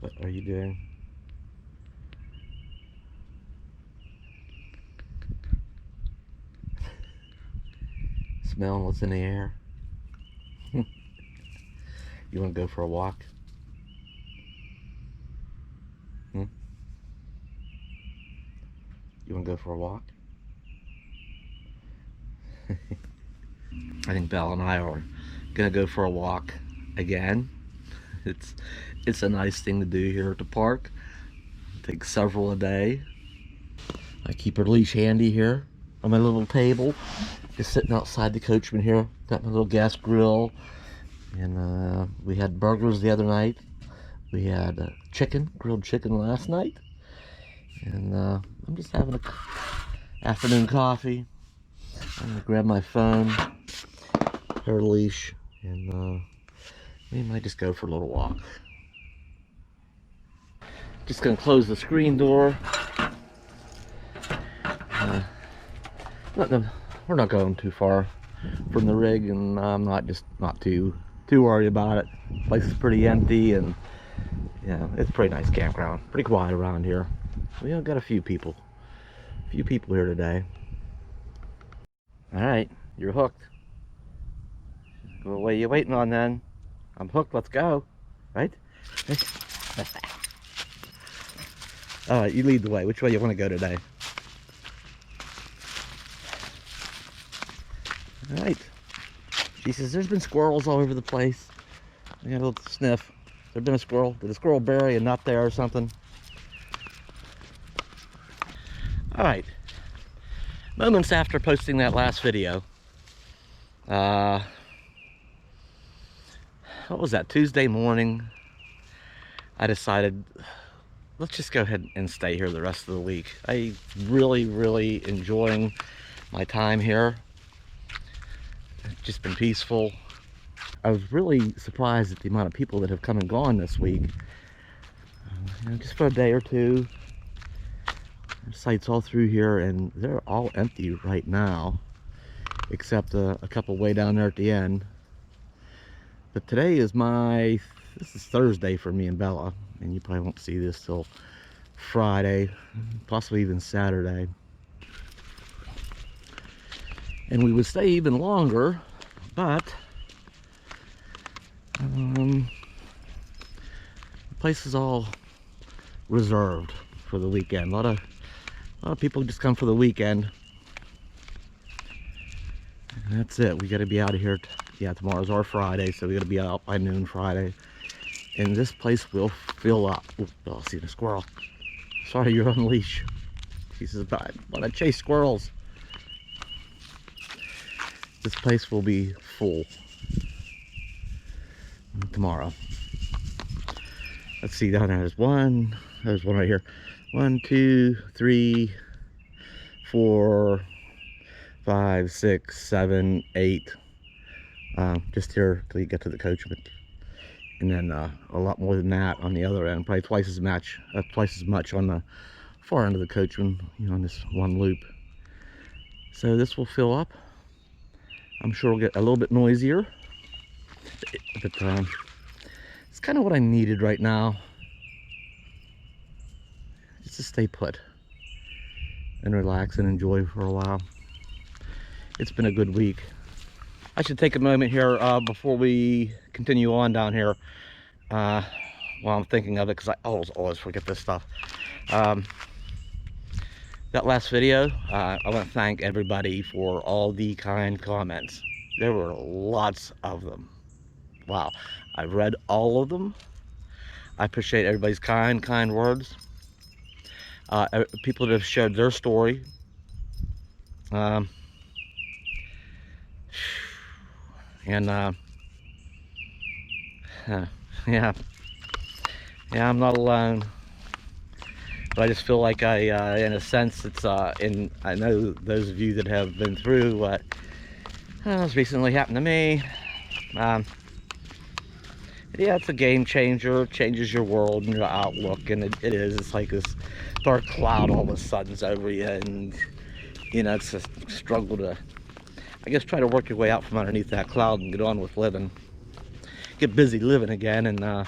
What are you doing? Smelling what's in the air? You want to go for a walk? Hmm? You want to go for a walk? I think Belle and I are gonna go for a walk again. It's a nice thing to do here at the park. Take several a day. I keep her leash handy here on my little table, just sitting outside the coachman here. Got my little gas grill, and we had burgers the other night. We had grilled chicken last night, and I'm just having a afternoon coffee. I'm gonna grab my phone, her leash, and we might just go for a little walk. Just gonna close the screen door. We're not going too far from the rig, and I'm not too worried about it. The place is pretty empty, and yeah, it's a pretty nice campground. Pretty quiet around here. We got a few people here today. All right, you're hooked. Well, what are you waiting on then? I'm hooked. Let's go. Right? All right, you lead the way. Which way you want to go today? All right. She says there's been squirrels all over the place. I got a little sniff. There's been a squirrel. Did a squirrel bury a nut there or something? All right. Moments after posting that last video, what was that, Tuesday morning, I decided, let's just go ahead and stay here the rest of the week. I really enjoying my time here. It's just been peaceful. I was really surprised at the amount of people that have come and gone this week. Just for a day or two. There's sites all through here, and they're all empty right now, except a couple way down there at the end. But today is this is Thursday for me and Bella, and you probably won't see this till Friday, possibly even Saturday. And we would stay even longer, but the place is all reserved for the weekend. A lot of people just come for the weekend. And that's it. We got to be out of here. Yeah, tomorrow's our Friday, so we got to be out by noon Friday. And this place will fill up. Oh, I see the squirrel. Sorry, you're on leash. She says, I want to chase squirrels. This place will be full tomorrow. Let's see, down there, there's one right here. 1, 2, 3, 4, 5, 6, 7, 8. Just here till you get to the coachman, and then a lot more than that on the other end. Probably twice as much on the far end of the coachman, on this one loop. So this will fill up. I'm sure it'll get a little bit noisier, but it's kind of what I needed right now. Just to stay put and relax and enjoy for a while. It's been a good week. I should take a moment here before we continue on down here while I'm thinking of it, because I always forget this stuff. That last video, I want to thank everybody for all the kind comments. There were lots of them. Wow, I read all of them. I appreciate everybody's kind words. People that have shared their story. And yeah, I'm not alone. But I just feel like in a sense, it's I know those of you that have been through what has recently happened to me. Yeah, it's a game changer. It changes your world and your outlook, and it is. It's like this dark cloud all of a sudden's over you, and it's a struggle to, I guess, try to work your way out from underneath that cloud and get on with living. Get busy living again, and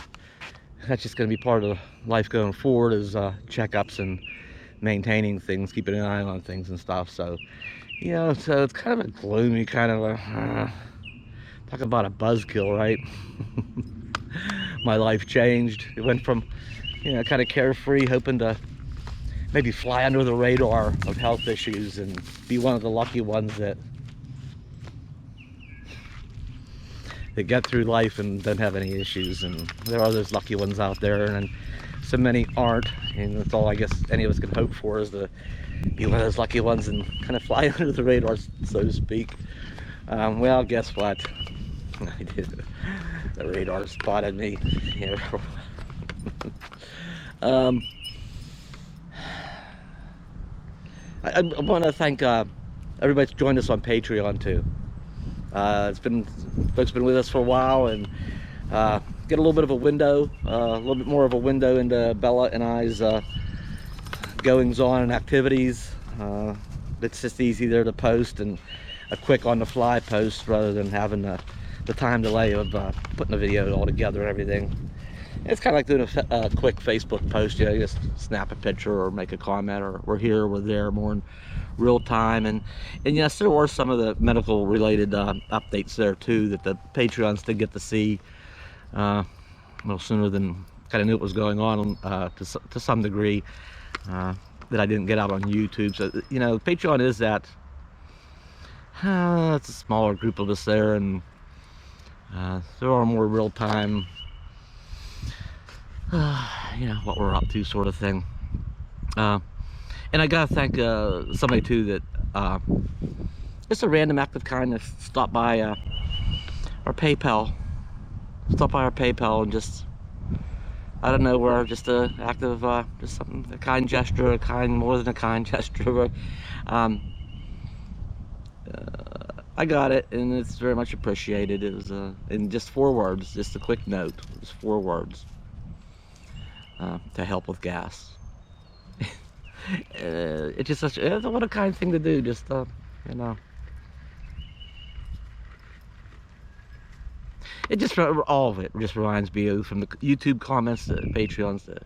that's just going to be part of life going forward, is checkups and maintaining things, keeping an eye on things and stuff. So, you know, so it's kind of a gloomy kind of a, talk about a buzzkill, right? My life changed. It went from, you know, kind of carefree, hoping to maybe fly under the radar of health issues and be one of the lucky ones that get through life and don't have any issues. And there are those lucky ones out there, and so many aren't, and that's all I guess any of us can hope for, is to be one of those lucky ones and kind of fly under the radar, so to speak. Well, guess what? I did. The radar spotted me here. I want to thank everybody that's joined us on Patreon too. Folks been with us for a while, and get a little bit of a window, a little bit more of a window into Bella and I's goings on and activities. It's just easy there to post, and a quick on the fly post rather than having the time delay of putting a video all together and everything. It's kind of like doing a quick Facebook post. You know, you just snap a picture or make a comment, or we're here, we're there, more in real time. And yes, there were some of the medical related updates there too that the Patreons did get to see a little sooner than kind of knew what was going on to some degree, that I didn't get out on YouTube. So, you know, Patreon is that it's a smaller group of us there, and there are more real-time, you know, what we're up to sort of thing. And I gotta thank somebody too that just a random act of kindness stopped by our PayPal. Stopped by our PayPal and just, I don't know, where just an act of just something, a kind gesture, more than a kind gesture. I got it, and it's very much appreciated. It was in just 4 words, just a quick note. Just 4 words to help with gas. It's just such what a kind thing to do. Just you know, it just, all of it just reminds me of, from the YouTube comments to Patreons to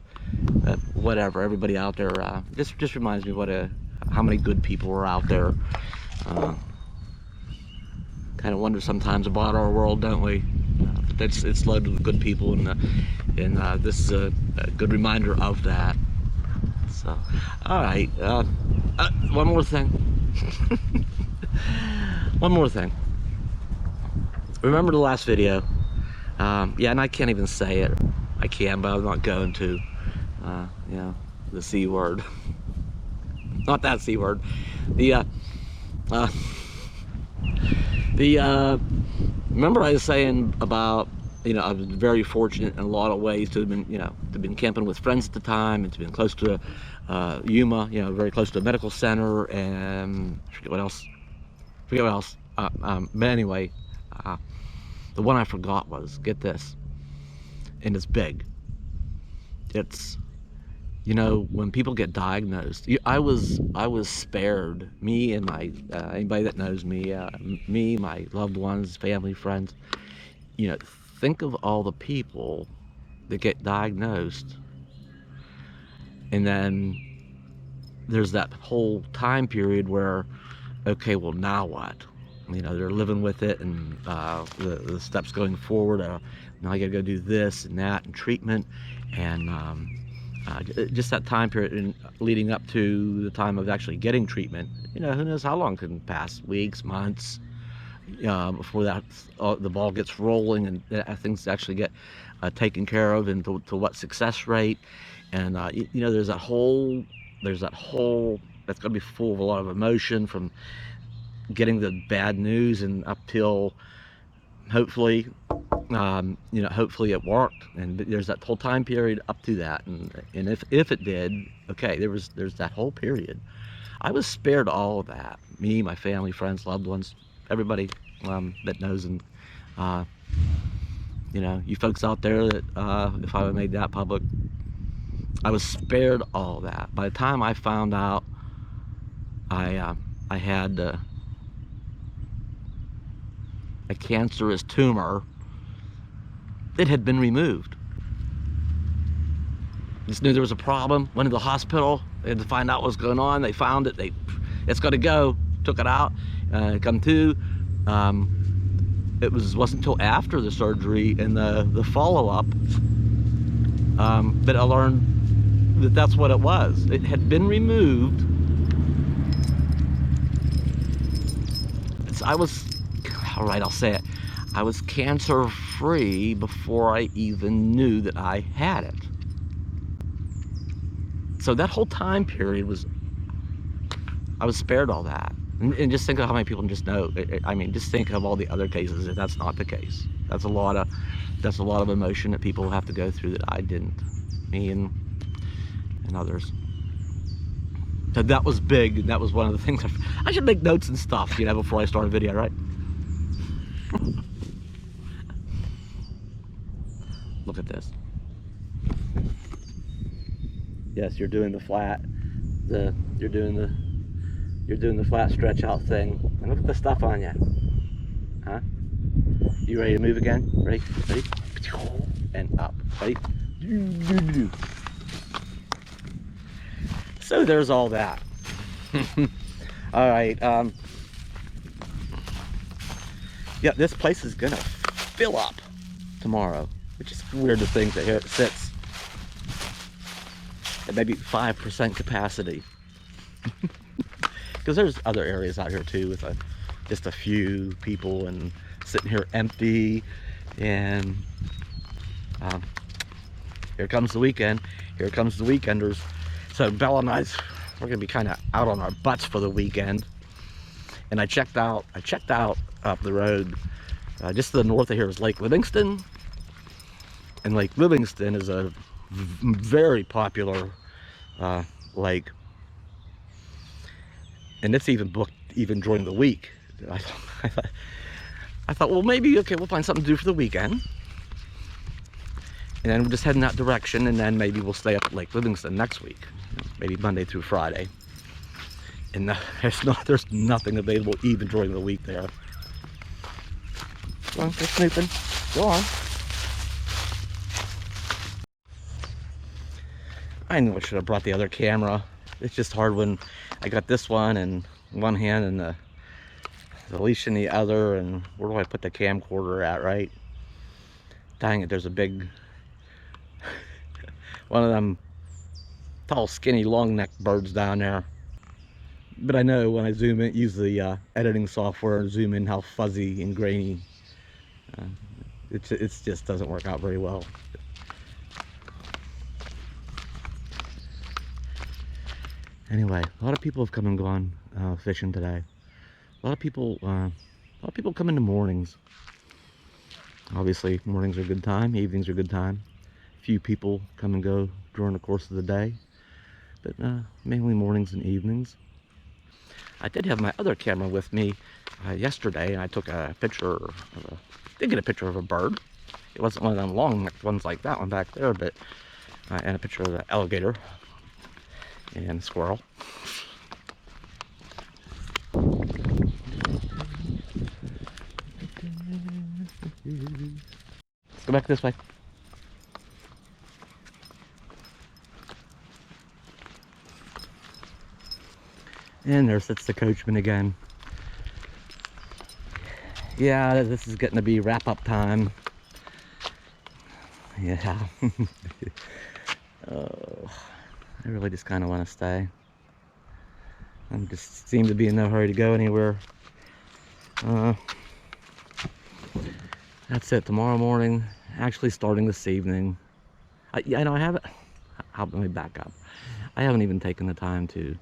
whatever, everybody out there. Just reminds me how many good people are out there. Kind of wonder sometimes about our world, don't we? It's loaded with good people, and this is a good reminder of that. So, all right. One more thing. One more thing. Remember the last video? Yeah, and I can't even say it. I can, but I'm not going to. You know, the C word. Not that C word. Remember I was saying about, you know, I was very fortunate in a lot of ways to have been, you know, to have been camping with friends at the time, and to been close to Yuma, you know, very close to a medical center, and forget what else. But anyway, the one I forgot was, get this, and it's big. It's, you know, when people get diagnosed, I was spared. Me and my anybody that knows me, me, my loved ones, family, friends. You know, think of all the people that get diagnosed, and then there's that whole time period where, okay, well, now what? You know, they're living with it, and the steps going forward. Now I gotta go do this and that and treatment, and just that time period leading up to the time of actually getting treatment. You know, who knows how long can pass, weeks, months, before that the ball gets rolling and things actually get taken care of, and to what success rate. And you know, there's that whole that's gonna be full of a lot of emotion, from getting the bad news and up till hopefully, you know, hopefully it worked. And there's that whole time period up to that, and if it did, okay, there's that whole period. I was spared all of that. Me, my family, friends, loved ones, everybody that knows. And you know, you folks out there that if I had made that public, I was spared all that. By the time I found out I had a cancerous tumor, it had been removed. Just knew there was a problem. Went to the hospital. They had to find out what was going on. They found it. It's got to go. Took it out. Come to. It wasn't until after the surgery and the follow-up that I learned that that's what it was. It had been removed. I was, all right, I'll say it. I was cancer-free before I even knew that I had it. So that whole time period I was spared all that. And just think of how many people just know. I mean, just think of all the other cases if that's not the case. That's a lot of emotion that people have to go through that I didn't. Me and others. So that was big, and that was one of the things I should make notes and stuff, you know, before I start a video, right? Look at this. Yes, you're doing the flat. You're doing the flat stretch out thing. And look at the stuff on you. Huh? You ready to move again? Ready? Ready? And up. Ready? So there's all that. All right. Yeah, this place is gonna fill up tomorrow, which is weird to think that here it sits at maybe 5% capacity. Because there's other areas out here too with just a few people and sitting here empty. And here comes the weekend. Here comes the weekenders. So Bella and we're gonna be kind of out on our butts for the weekend. And I checked out up the road, just to the north of here is Lake Livingston. And Lake Livingston is a very popular lake. And it's even booked even during the week. I thought, well, maybe, okay, we'll find something to do for the weekend. And then we'll just head in that direction, and then maybe we'll stay up at Lake Livingston next week. Maybe Monday through Friday. And there's nothing available even during the week there. Go on, go snooping. Go on. I knew I should have brought the other camera. It's just hard when I got this one in one hand and the leash in the other, and where do I put the camcorder at, right? Dang it, there's a big one of them tall, skinny, long-necked birds down there. But I know when I zoom in, use the editing software and zoom in, how fuzzy and grainy. It just doesn't work out very well. Anyway, a lot of people have come and gone fishing today. A lot of people come in the mornings. Obviously, mornings are a good time. Evenings are a good time. Few people come and go during the course of the day, but mainly mornings and evenings. I did have my other camera with me yesterday, and I took a picture did get a picture of a bird. It wasn't one of them long ones like that one back there, but and a picture of the alligator and squirrel. Let's go back this way. And there sits the coachman again. Yeah, this is getting to be wrap-up time. Yeah. Oh, I really just kind of want to stay. I just seem to be in no hurry to go anywhere. That's it. Tomorrow morning, actually starting this evening. I know I haven't. Let me back up. I haven't even taken the time to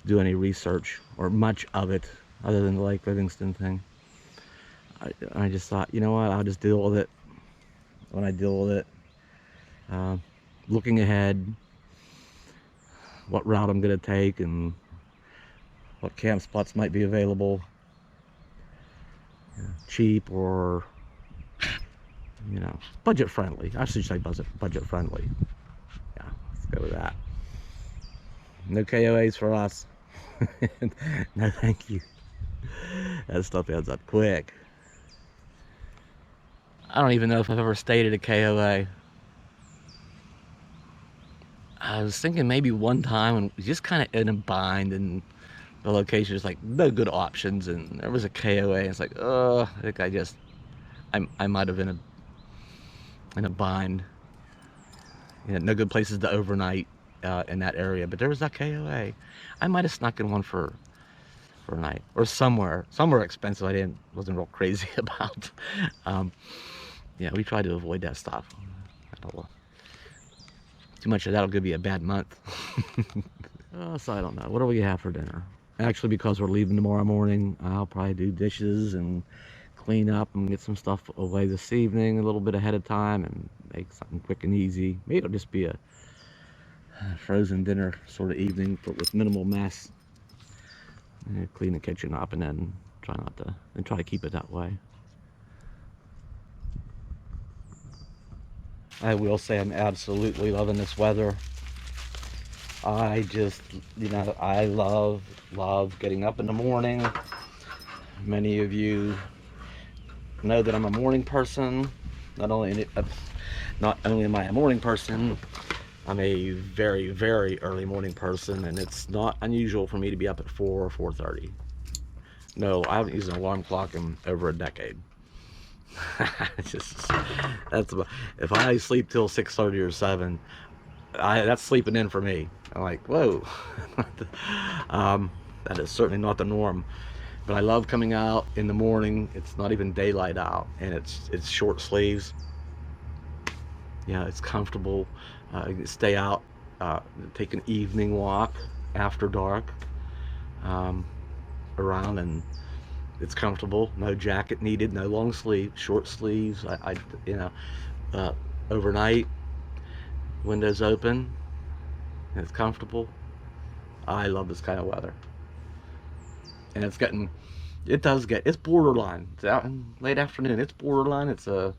do any research or much of it other than the Lake Livingston thing. I just thought, you know what, I'll just deal with it when I deal with it. Looking ahead, what route I'm going to take and what camp spots might be available, cheap or, you know, budget friendly. I should say budget friendly. Yeah, let's go with that. No KOAs for us. No, thank you. That stuff adds up quick. I don't even know if I've ever stayed at a KOA. I was thinking maybe one time and just kind of in a bind, and the location is like no good options, and there was a KOA. It's like, I think I might have been in a bind. You know, no good places to overnight in that area, but there was that KOA. I might have snuck in one for a night, or somewhere expensive I wasn't real crazy about. Yeah, we try to avoid that stuff. Too much of that'll give you a bad month. So I don't know. What do we have for dinner? Actually, because we're leaving tomorrow morning, I'll probably do dishes and clean up and get some stuff away this evening a little bit ahead of time and make something quick and easy. Maybe it'll just be a frozen dinner sort of evening, but with minimal mess. And clean the kitchen up and then try to keep it that way. I will say I'm absolutely loving this weather. I just, I love getting up in the morning. Many of you know that I'm a morning person. Not only am I a morning person, I'm a very, very early morning person, and it's not unusual for me to be up at 4 or 4:30. No, I haven't used an alarm clock in over a decade. If I sleep till 6:30 or 7, that's sleeping in for me. I'm like, whoa. That is certainly not the norm. But I love coming out in the morning. It's not even daylight out, and it's short sleeves. Yeah, it's comfortable. You can stay out, take an evening walk after dark around, and it's comfortable. No jacket needed, no long sleeve, short sleeves. Overnight, windows open, and it's comfortable. I love this kind of weather. And it's borderline. It's out in late afternoon. It's borderline. It's a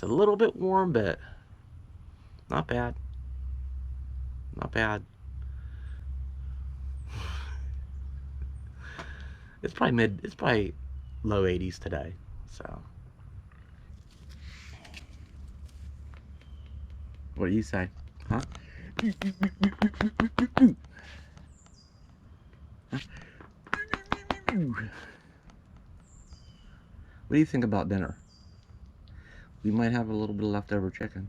little bit warm, but not bad. Not bad. It's probably low 80s today. So, what do you say? Huh? What do you think about dinner? We might have a little bit of leftover chicken.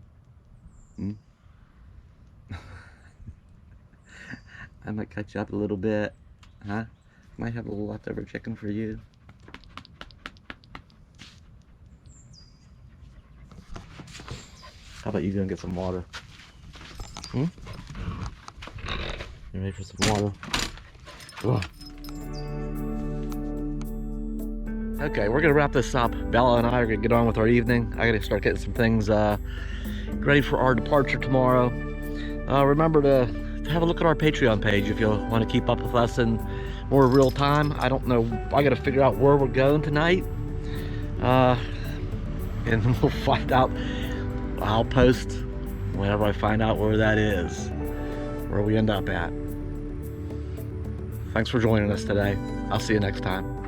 I might cut you up a little bit, huh? Might have a little leftover chicken for you. How about you go and get some water? You ready for some water? Ugh. Okay, we're gonna wrap this up. Bella and I are gonna get on with our evening. I gotta start getting some things ready for our departure tomorrow. Remember to have a look at our Patreon page if you want to keep up with us in more real time. I don't know, I gotta figure out where we're going tonight, and we'll find out. I'll post whenever I find out where that is, where we end up at. Thanks for joining us today. I'll see you next time.